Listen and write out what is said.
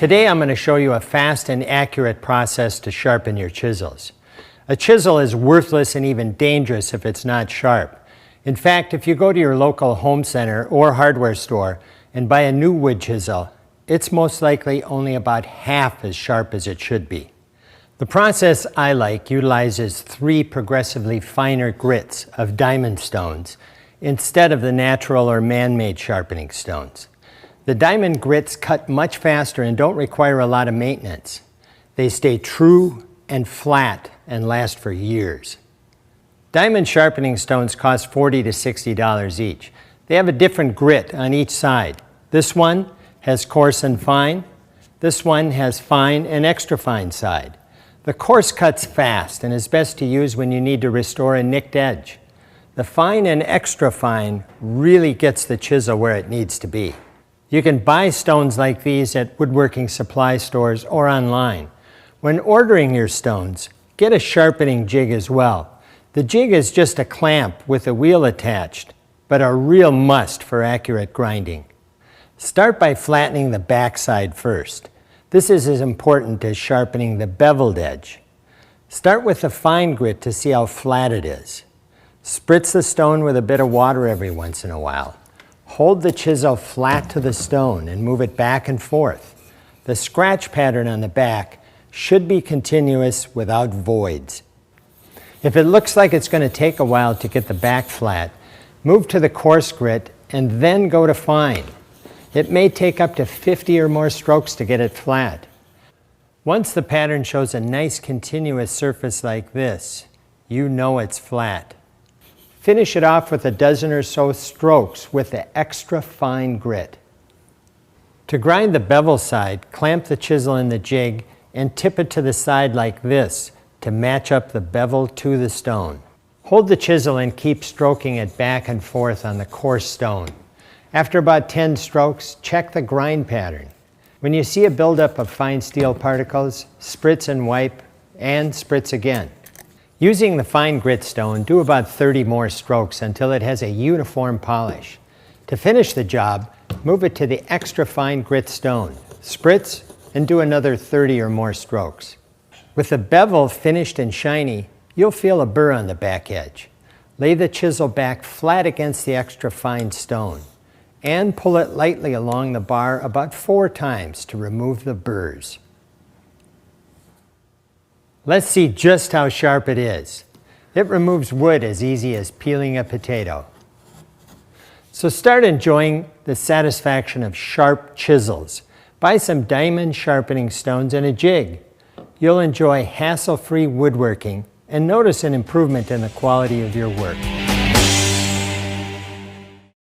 Today I'm going to show you a fast and accurate process to sharpen your chisels. A chisel is worthless and even dangerous if it's not sharp. In fact, if you go to your local home center or hardware store and buy a new wood chisel, it's most likely only about half as sharp as it should be. The process I like utilizes 3 progressively finer grits of diamond stones instead of the natural or man-made sharpening stones. The diamond grits cut much faster and don't require a lot of maintenance. They stay true and flat and last for years. Diamond sharpening stones cost $40 to $60 each. They have a different grit on each side. This one has coarse and fine. This one has fine and extra fine side. The coarse cuts fast and is best to use when you need to restore a nicked edge. The fine and extra fine really gets the chisel where it needs to be. You can buy stones like these at woodworking supply stores or online. When ordering your stones, get a sharpening jig as well. The jig is just a clamp with a wheel attached, but a real must for accurate grinding. Start by flattening the backside first. This is as important as sharpening the beveled edge. Start with the fine grit to see how flat it is. Spritz the stone with a bit of water every once in a while. Hold the chisel flat to the stone and move it back and forth. The scratch pattern on the back should be continuous without voids. If it looks like it's going to take a while to get the back flat, move to the coarse grit and then go to fine. It may take up to 50 or more strokes to get it flat. Once the pattern shows a nice continuous surface like this, you know it's flat. Finish it off with a dozen or so strokes with the extra fine grit. To grind the bevel side, clamp the chisel in the jig and tip it to the side like this to match up the bevel to the stone. Hold the chisel and keep stroking it back and forth on the coarse stone. After about 10 strokes, check the grind pattern. When you see a buildup of fine steel particles, spritz and wipe, and spritz again. Using the fine grit stone, do about 30 more strokes until it has a uniform polish. To finish the job, move it to the extra fine grit stone. Spritz and do another 30 or more strokes. With the bevel finished and shiny, you'll feel a burr on the back edge. Lay the chisel back flat against the extra fine stone and pull it lightly along the bar about 4 times to remove the burrs. Let's see just how sharp it is. It removes wood as easy as peeling a potato. So start enjoying the satisfaction of sharp chisels. Buy some diamond sharpening stones and a jig. You'll enjoy hassle-free woodworking and notice an improvement in the quality of your work.